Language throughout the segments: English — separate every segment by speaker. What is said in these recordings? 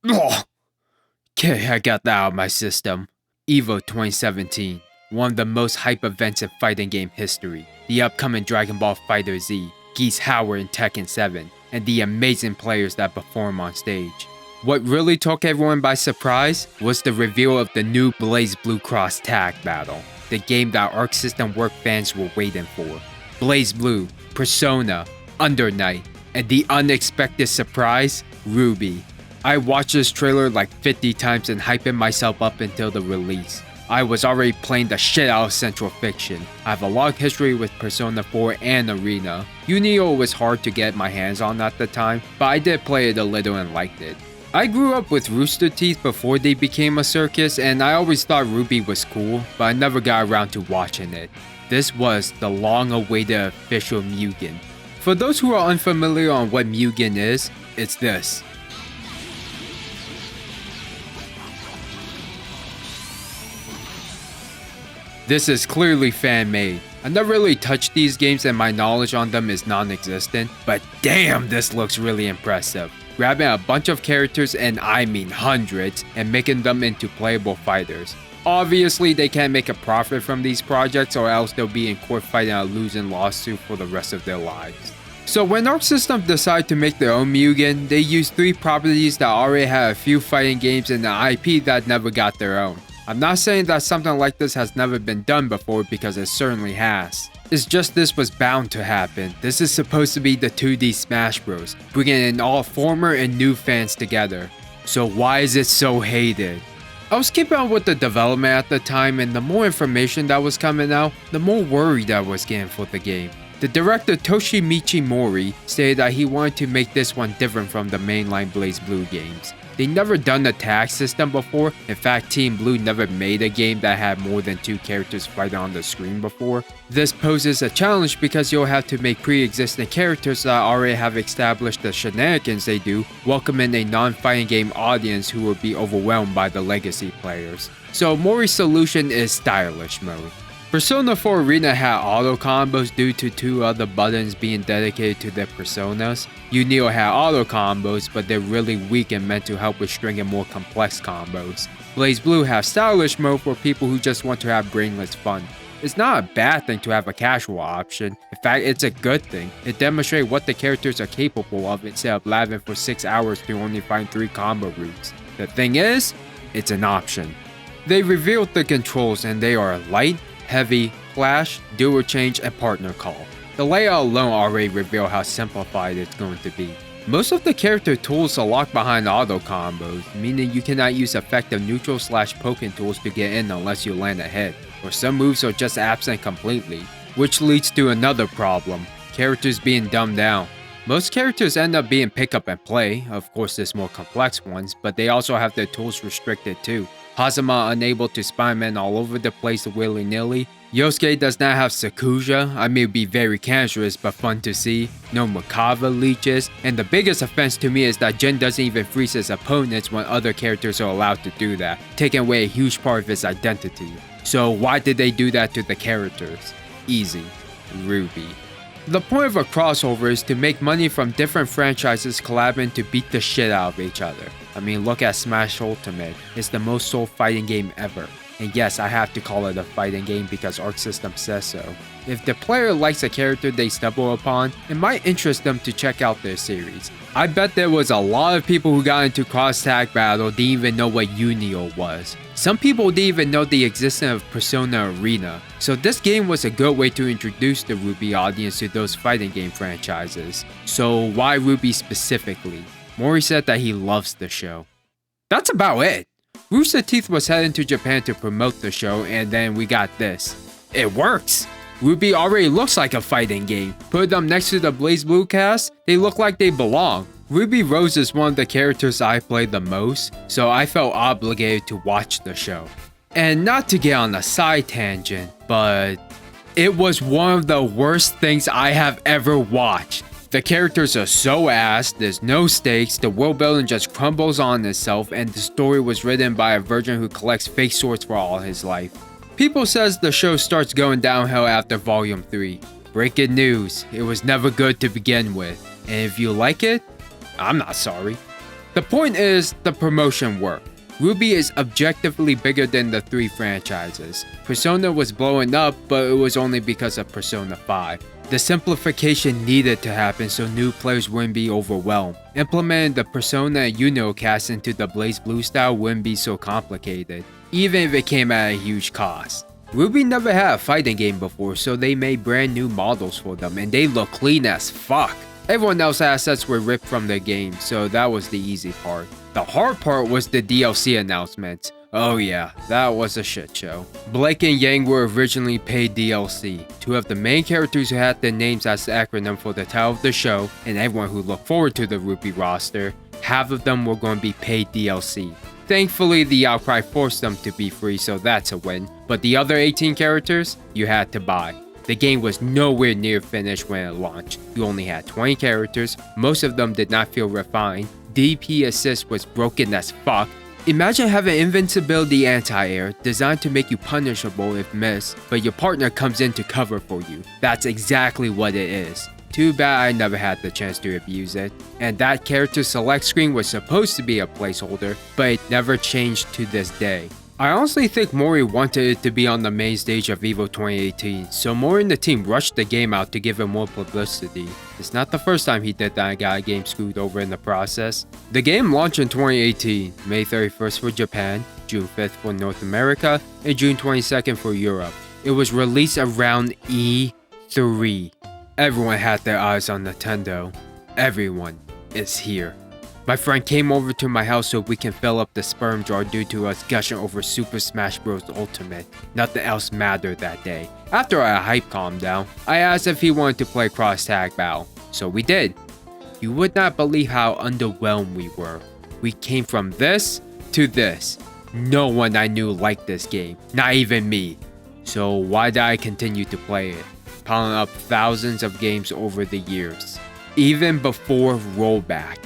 Speaker 1: Ugh. Okay, I got that out of my system. EVO 2017, one of the most hype events in fighting game history. The upcoming Dragon Ball FighterZ, Geese Howard and Tekken 7, and the amazing players that perform on stage. What really took everyone by surprise was the reveal of the new Blazblue Cross Tag Battle, the game that arksystem work fans were waiting for. Blazblue, Persona, Under Night, and the unexpected surprise, RWBY. I watched this trailer like 50 times and hyping myself up until the release. I was already playing the shit out of Central Fiction. I have a long history with Persona 4 and Arena. Unio was hard to get my hands on at the time, but I did play it a little and liked it. I grew up with Rooster Teeth before they became a circus, and I always thought RWBY was cool, but I never got around to watching it. This was the long-awaited official Mugen. For those who are unfamiliar on what Mugen is, it's this. This is clearly fan-made. I never really touched these games and my knowledge on them is non-existent, but damn, this looks really impressive. Grabbing a bunch of characters, and I mean hundreds, and making them into playable fighters. Obviously, they can't make a profit from these projects or else they'll be in court fighting a losing lawsuit for the rest of their lives. So when arksystem decided to make their own Mugen, they used 3 properties that already had a few fighting games and an IP that never got their own. I'm not saying that something like this has never been done before because it certainly has. It's just this was bound to happen. This is supposed to be the 2D Smash Bros, bringing in all former and new fans together. So why is it so hated? I was keeping up with the development at the time, and the more information that was coming out, the more worried I was getting for the game. The director Toshimichi Mori stated that he wanted to make this one different from the mainline Blazblue games. They never done a tag system before. In fact, Team Blue never made a game that had more than 2 characters fighting on the screen before. This poses a challenge because you'll have to make pre-existing characters that already have established the shenanigans they do, welcoming a non-fighting game audience who will be overwhelmed by the legacy players. So Mori's solution is stylish mode. Persona 4 Arena had auto combos due to 2 other buttons being dedicated to their personas. Unio had auto combos, but they're really weak and meant to help with stringing more complex combos. Blazblue have stylish mode for people who just want to have brainless fun. It's not a bad thing to have a casual option. In fact, it's a good thing. It demonstrates what the characters are capable of instead of labbing for 6 hours to only find 3 combo routes. The thing is, it's an option. They revealed the controls and they are light, heavy, flash, dual change, and partner call. The layout alone already revealed how simplified it's going to be. Most of the character tools are locked behind auto combos, meaning you cannot use effective neutral/poking tools to get in unless you land a hit, or some moves are just absent completely, which leads to another problem, characters being dumbed down. Most characters end up being pick up and play, of course there's more complex ones, but they also have their tools restricted too. Hazama unable to Spider-Man all over the place willy-nilly. Yosuke does not have Sakuja, I mean it'd be very cancerous but fun to see. No Makava leeches, and the biggest offense to me is that Jin doesn't even freeze his opponents when other characters are allowed to do that, taking away a huge part of his identity. So why did they do that to the characters? Easy. RWBY. The point of a crossover is to make money from different franchises collabing to beat the shit out of each other. I mean, look at Smash Ultimate. It's the most sold fighting game ever. And yes, I have to call it a fighting game because arksystem says so. If the player likes a character they stumble upon, it might interest them to check out their series. I bet there was a lot of people who got into Cross Tag Battle didn't even know what Unio was. Some people didn't even know the existence of Persona Arena, so this game was a good way to introduce the RWBY audience to those fighting game franchises. So why RWBY specifically? Mori said that he loves the show. That's about it. Rooster Teeth was heading to Japan to promote the show, and then we got this. It works! RWBY already looks like a fighting game. Put them next to the Blazblue cast, they look like they belong. Ruby Rose is one of the characters I play the most, so I felt obligated to watch the show. And not to get on a side tangent, but it was one of the worst things I have ever watched. The characters are so ass, there's no stakes, the world building just crumbles on itself, and the story was written by a virgin who collects fake swords for all his life. People says the show starts going downhill after volume 3. Breaking news, it was never good to begin with. And if you like it, I'm not sorry. The point is, the promotion worked. RWBY is objectively bigger than the 3 franchises. Persona was blowing up, but it was only because of Persona 5. The simplification needed to happen so new players wouldn't be overwhelmed. Implementing the Persona and Yuno cast into the Blazblue style wouldn't be so complicated, even if it came at a huge cost. RWBY never had a fighting game before, so they made brand new models for them, and they look clean as fuck. Everyone else's assets were ripped from the game, so that was the easy part. The hard part was the DLC announcements. Oh yeah, that was a shit show. Blake and Yang were originally paid DLC. 2 of the main characters who had their names as the acronym for the title of the show, and everyone who looked forward to the RWBY roster, half of them were going to be paid DLC. Thankfully, the outcry forced them to be free, so that's a win. But the other 18 characters, you had to buy. The game was nowhere near finished when it launched. You only had 20 characters, most of them did not feel refined. DP assist was broken as fuck. Imagine having invincibility anti-air designed to make you punishable if missed, but your partner comes in to cover for you. That's exactly what it is. Too bad I never had the chance to abuse it. And that character select screen was supposed to be a placeholder, but it never changed to this day. I honestly think Mori wanted it to be on the main stage of EVO 2018, so Mori and the team rushed the game out to give it more publicity. It's not the first time he did that and got a game screwed over in the process. The game launched in 2018, May 31st for Japan, June 5th for North America, and June 22nd for Europe. It was released around E3. Everyone had their eyes on Nintendo. Everyone is here. My friend came over to my house so we can fill up the sperm jar due to us gushing over Super Smash Bros. Ultimate. Nothing else mattered that day. After our hype calmed down, I asked if he wanted to play Cross Tag Battle, so we did. You would not believe how underwhelmed we were. We came from this to this. No one I knew liked this game, not even me. So why did I continue to play it? Piling up thousands of games over the years. Even before rollback.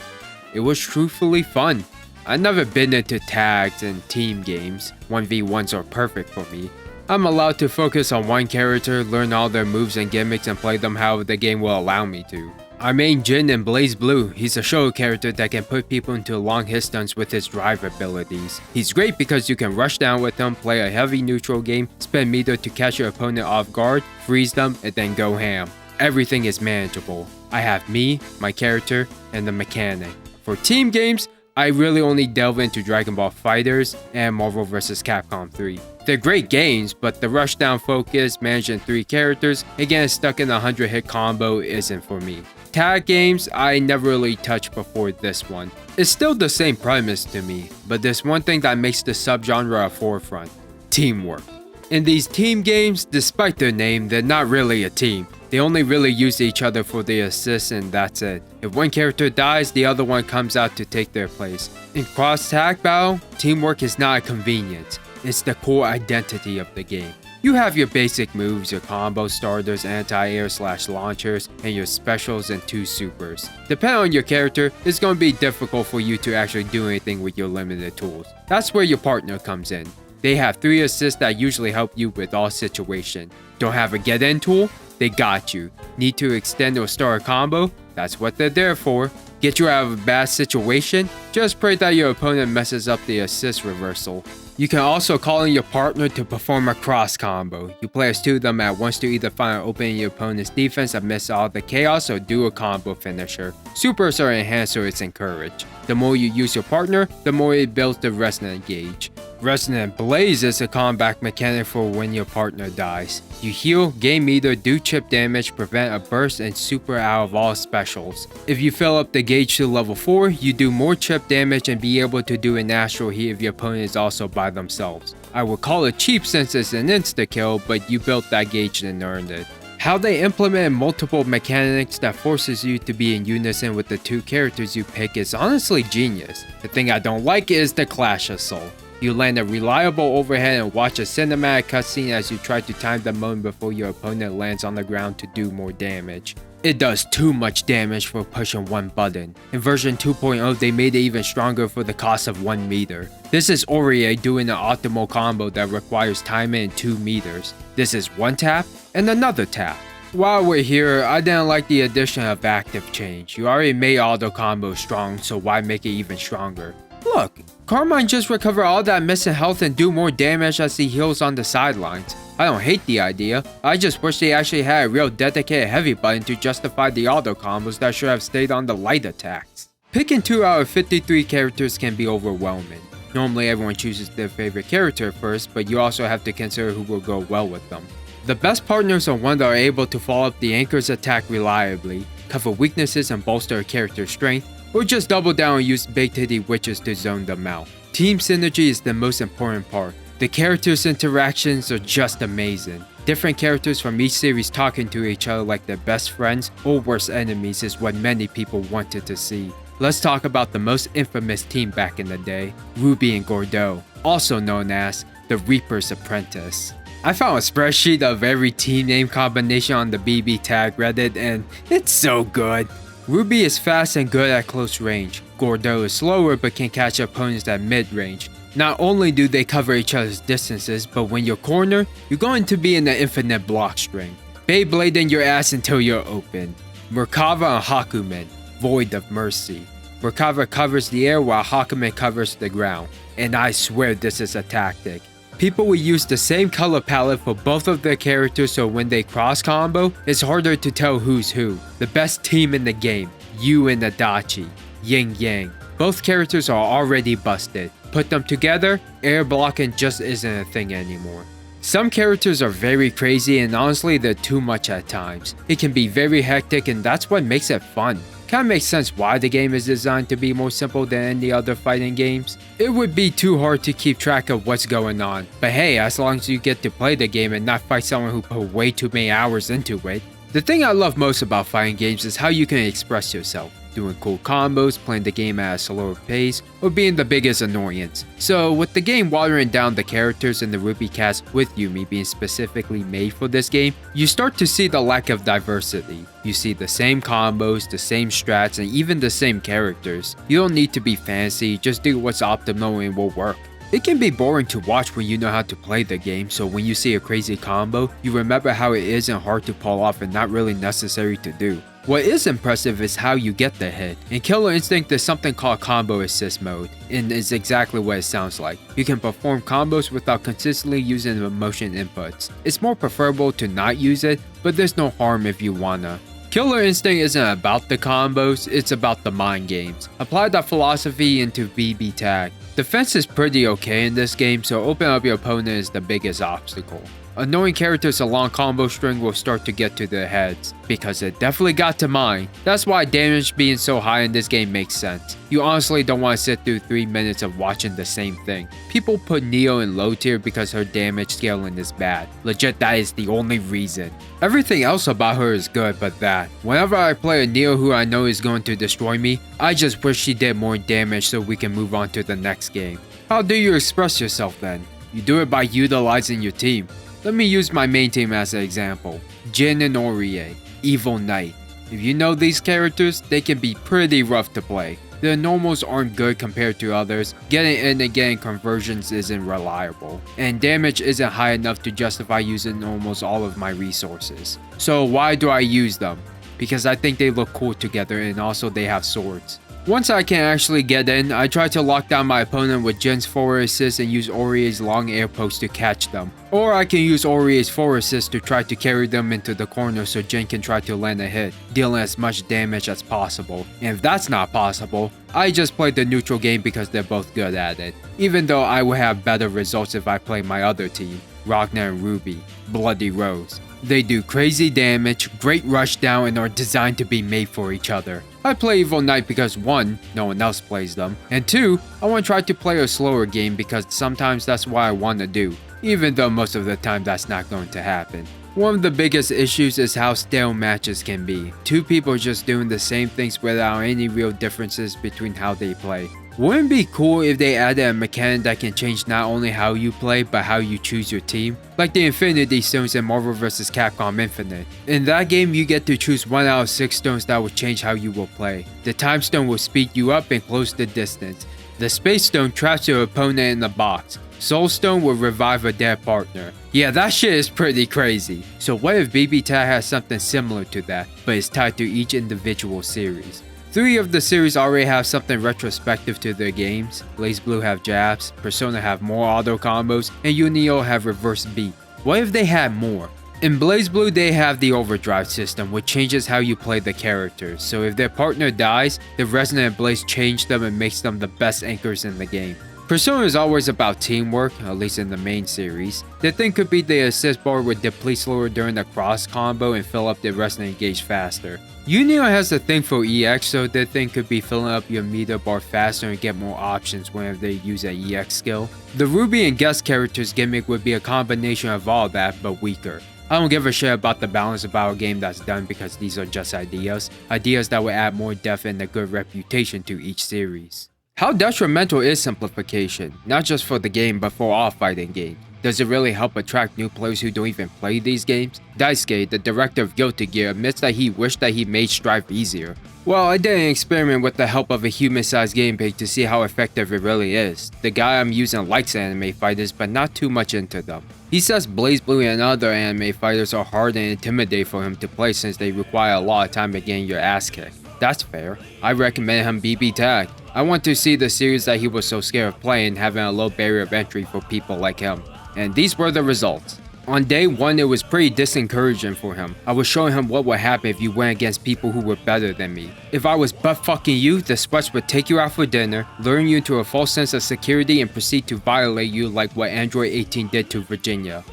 Speaker 1: It was truthfully fun. I've never been into tags and team games. 1v1s are perfect for me. I'm allowed to focus on one character, learn all their moves and gimmicks and play them however the game will allow me to. Our main Jin in Blazblue, he's a show character that can put people into long hit stunts with his drive abilities. He's great because you can rush down with him, play a heavy neutral game, spend meter to catch your opponent off guard, freeze them, and then go ham. Everything is manageable. I have me, my character, and the mechanic. For team games, I really only delve into Dragon Ball FighterZ and Marvel vs. Capcom 3. They're great games, but the rushdown focus, managing 3 characters, and getting stuck in a 100 hit combo isn't for me. Tag games, I never really touched before this one. It's still the same premise to me, but there's one thing that makes the subgenre a forefront: teamwork. In these team games, despite their name, they're not really a team. They only really use each other for the assists and that's it. If one character dies, the other one comes out to take their place. In Cross Tag Battle, teamwork is not a convenience. It's the core identity of the game. You have your basic moves, your combo starters, anti-air/launchers, and your specials and 2 supers. Depending on your character, it's going to be difficult for you to actually do anything with your limited tools. That's where your partner comes in. They have 3 assists that usually help you with all situations. Don't have a get-in tool? They got you. Need to extend or start a combo? That's what they're there for. Get you out of a bad situation? Just pray that your opponent messes up the assist reversal. You can also call in your partner to perform a cross combo. You play as 2 of them at once to either find an opening in your opponent's defense amidst all the chaos or do a combo finisher. Supers are enhanced so it's encouraged. The more you use your partner, the more it builds the resonant gauge. Resonant Blaze is a comeback mechanic for when your partner dies. You heal, gain meter, do chip damage, prevent a burst, and super out of all specials. If you fill up the gauge to level 4, you do more chip damage and be able to do a natural hit if your opponent is also by themselves. I would call it cheap since it's an insta-kill, but you built that gauge and earned it. How they implement multiple mechanics that forces you to be in unison with the 2 characters you pick is honestly genius. The thing I don't like is the Clash Assault. You land a reliable overhead and watch a cinematic cutscene as you try to time the moment before your opponent lands on the ground to do more damage. It does too much damage for pushing 1 button. In version 2.0 they made it even stronger for the cost of 1 meter. This is RWBY doing an optimal combo that requires timing in 2 meters. This is 1 tap and another tap. While we're here, I didn't like the addition of active change. You already made auto combos strong, so why make it even stronger? Look, Carmine just recover all that missing health and do more damage as he heals on the sidelines. I don't hate the idea, I just wish they actually had a real dedicated heavy button to justify the auto combos that should have stayed on the light attacks. Picking 2 out of 53 characters can be overwhelming. Normally everyone chooses their favorite character first, but you also have to consider who will go well with them. The best partners are ones that are able to follow up the anchor's attack reliably, cover weaknesses and bolster a character's strength, or just double down and use big titty witches to zone them out. Team synergy is the most important part. The characters' interactions are just amazing. Different characters from each series talking to each other like their best friends or worst enemies is what many people wanted to see. Let's talk about the most infamous team back in the day, RWBY and Gordeau, also known as the Reaper's Apprentice. I found a spreadsheet of every team name combination on the BB tag Reddit and it's so good. RWBY is fast and good at close range. Gordeau is slower but can catch opponents at mid-range. Not only do they cover each other's distances, but when you're cornered, you're going to be in an infinite block string. Beyblading your ass until you're open. Merkava and Hakumen, void of mercy. Merkava covers the air while Hakumen covers the ground. And I swear this is a tactic. People will use the same color palette for both of their characters so when they cross combo, it's harder to tell who's who. The best team in the game, Yu and Adachi, Yin Yang. Both characters are already busted. Put them together, air blocking just isn't a thing anymore. Some characters are very crazy and honestly they're too much at times. It can be very hectic and that's what makes it fun. Kinda makes sense why the game is designed to be more simple than any other fighting games. It would be too hard to keep track of what's going on, but hey, as long as you get to play the game and not fight someone who put way too many hours into it. The thing I love most about fighting games is how you can express yourself. Doing cool combos, playing the game at a slower pace, or being the biggest annoyance. So with the game watering down the characters in the RWBY cast with Yumi being specifically made for this game, you start to see the lack of diversity. You see the same combos, the same strats, and even the same characters. You don't need to be fancy, just do what's optimal and will work. It can be boring to watch when you know how to play the game, so when you see a crazy combo, you remember how it isn't hard to pull off and not really necessary to do. What is impressive is how you get the hit. In Killer Instinct there's something called Combo Assist mode, and it's exactly what it sounds like. You can perform combos without consistently using the motion inputs. It's more preferable to not use it, but there's no harm if you wanna. Killer Instinct isn't about the combos, it's about the mind games. Apply that philosophy into BB tag. Defense is pretty okay in this game, so open up your opponent is the biggest obstacle. Annoying characters along combo string will start to get to their heads, because it definitely got to mine. That's why damage being so high in this game makes sense. You honestly don't want to sit through 3 minutes of watching the same thing. People put Neo in low tier because her damage scaling is bad. Legit, that is the only reason. Everything else about her is good, but that. Whenever I play a Neo who I know is going to destroy me, I just wish she did more damage so we can move on to the next game. How do you express yourself then? You do it by utilizing your team. Let me use my main team as an example. Jin and Orie, Evil Knight. If you know these characters, they can be pretty rough to play. Their normals aren't good compared to others, getting in and getting conversions isn't reliable, and damage isn't high enough to justify using almost all of my resources. So why do I use them? Because I think they look cool together and also they have swords. Once I can actually get in, I try to lock down my opponent with Jin's forward assist and use Orie's long air post to catch them. Or I can use Orie's forward assist to try to carry them into the corner so Jin can try to land a hit, dealing as much damage as possible. And if that's not possible, I just play the neutral game because they're both good at it. Even though I would have better results if I play my other team, Ragnar and RWBY, Bloody Rose. They do crazy damage, great rush down, and are designed to be made for each other. I play Evil Knight because 1, no one else plays them, and 2, I want to try to play a slower game because sometimes that's what I want to do, even though most of the time that's not going to happen. One of the biggest issues is how stale matches can be. 2 people just doing the same things without any real differences between how they play. Wouldn't it be cool if they added a mechanic that can change not only how you play, but how you choose your team? Like the Infinity Stones in Marvel vs. Capcom Infinite. In that game, you get to choose 1 out of 6 stones that will change how you will play. The Time Stone will speed you up and close the distance. The Space Stone traps your opponent in the box. Soul Stone will revive a dead partner. Yeah, that shit is pretty crazy. So what if BB Tag has something similar to that, but is tied to each individual series? 3 of the series already have something retrospective to their games. Blazblue have jabs, Persona have more auto combos, and Yu-Gi-Oh have reverse beat. What if they had more? In Blazblue, they have the overdrive system, which changes how you play the characters, so if their partner dies, the Resonant Blaze changes them and makes them the best anchors in the game. Persona is always about teamwork, at least in the main series. The thing could be the assist bar would deplete slower during the cross combo and fill up the resonant gauge faster. Yu-Gi-Oh has a thing for EX, so the thing could be filling up your meter bar faster and get more options whenever they use an EX skill. The RWBY and guest characters gimmick would be a combination of all that, but weaker. I don't give a shit about the balance about a game that's done because these are just ideas that would add more depth and a good reputation to each series. How detrimental is simplification, not just for the game but for all fighting games? Does it really help attract new players who don't even play these games? Daisuke, the director of Guilty Gear, admits that he wished that he made Strife easier. Well, I did an experiment with the help of a human-sized game page to see how effective it really is. The guy I'm using likes anime fighters but not too much into them. He says Blazblue and other anime fighters are hard and intimidating for him to play since they require a lot of time at getting your ass kicked. That's fair. I recommend him BB Tag. I want to see the series that he was so scared of playing having a low barrier of entry for people like him. And these were the results. On day 1, it was pretty disencouraging for him. I was showing him what would happen if you went against people who were better than me. If I was butt fucking you, the sweats would take you out for dinner, lure you into a false sense of security and proceed to violate you like what Android 18 did to Virginia.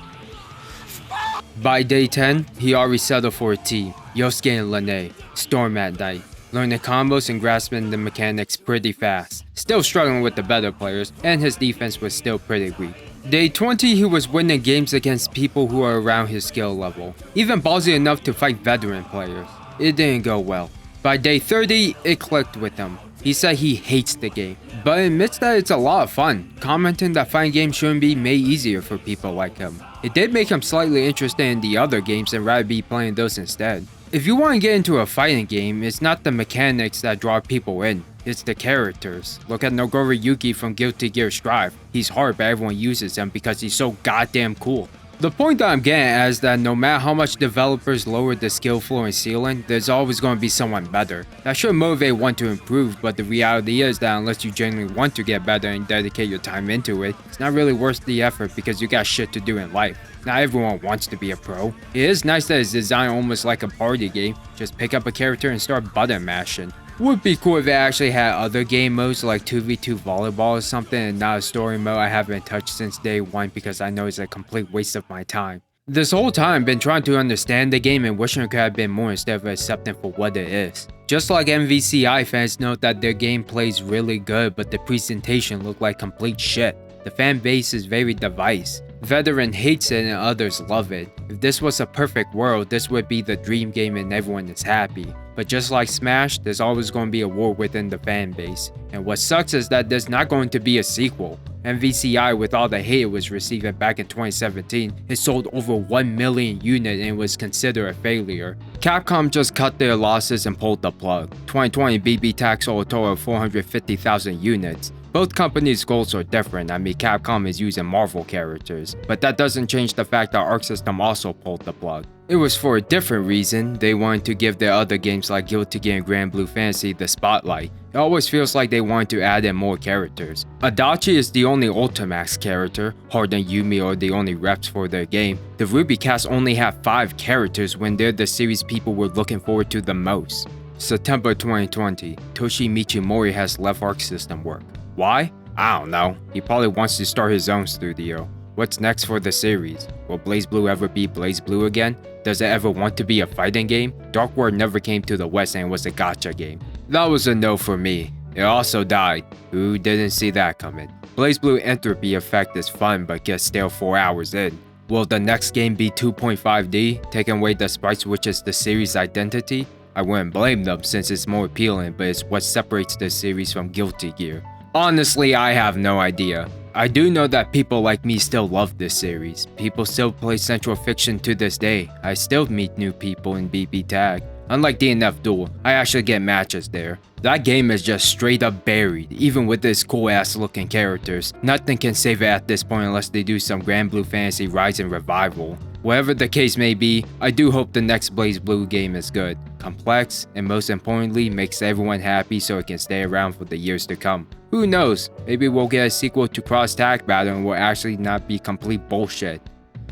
Speaker 1: By day 10, he already settled for a team. Yosuke and Lene, Storm at night. Learning combos and grasping the mechanics pretty fast. Still struggling with the better players, and his defense was still pretty weak. Day 20, he was winning games against people who are around his skill level. Even ballsy enough to fight veteran players. It didn't go well. By day 30, it clicked with him. He said he hates the game, but admits that it's a lot of fun, commenting that fighting games shouldn't be made easier for people like him. It did make him slightly interested in the other games and rather be playing those instead. If you want to get into a fighting game, it's not the mechanics that draw people in, it's the characters. Look at Nogoro Yuki from Guilty Gear Strive. He's hard but everyone uses him because he's so goddamn cool. The point that I'm getting at is that no matter how much developers lower the skill floor and ceiling, there's always going to be someone better. That should motivate one to improve, but the reality is that unless you genuinely want to get better and dedicate your time into it, it's not really worth the effort because you got shit to do in life. Not everyone wants to be a pro. It is nice that it's designed almost like a party game. Just pick up a character and start button mashing. Would be cool if it actually had other game modes like 2v2 volleyball or something and not a story mode I haven't touched since day 1 because I know it's a complete waste of my time. This whole time I've been trying to understand the game and wishing it could have been more instead of accepting for what it is. Just like MVCI fans note that their gameplay is really good but the presentation looked like complete shit. The fan base is very divided. Veteran hates it and others love it. If this was a perfect world, this would be the dream game and everyone is happy. But just like Smash, there's always going to be a war within the fan base. And what sucks is that there's not going to be a sequel. MVCI, with all the hate it was receiving back in 2017, it sold over 1 million units and was considered a failure. Capcom just cut their losses and pulled the plug. 2020 BB Tag sold a total of 450,000 units. Both companies' goals are different. I mean, Capcom is using Marvel characters, but that doesn't change the fact that arksystem also pulled the plug. It was for a different reason. They wanted to give their other games like Guilty Gear and Granblue Fantasy the spotlight. It always feels like they wanted to add in more characters. Adachi is the only Ultimax character, Hard and Yumi are the only reps for their game. The RWBY cast only have 5 characters when they're the series people were looking forward to the most. September 2020, Toshimitsu Mori has left arksystem work. Why? I don't know. He probably wants to start his own studio. What's next for the series? Will Blazblue ever be Blazblue again? Does it ever want to be a fighting game? Dark World never came to the West and was a gacha game. That was a no for me. It also died. Who didn't see that coming? Blazblue Entropy Effect is fun but gets stale 4 hours in. Will the next game be 2.5D, taking away the sprites which is the series' identity? I wouldn't blame them since it's more appealing, but it's what separates the series from Guilty Gear. Honestly, I have no idea. I do know that people like me still love this series. People still play Central Fiction to this day. I still meet new people in BB Tag. Unlike DNF Duel, I actually get matches there. That game is just straight up buried, even with its cool ass looking characters. Nothing can save it at this point unless they do some Granblue Fantasy Rising revival. Whatever the case may be, I do hope the next BlazBlue game is good, complex, and most importantly makes everyone happy so it can stay around for the years to come. Who knows, maybe we'll get a sequel to Cross Tag Battle and will actually not be complete bullshit.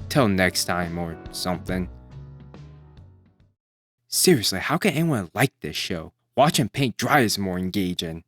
Speaker 1: Till next time or something. Seriously, how can anyone like this show? Watching paint dry is more engaging.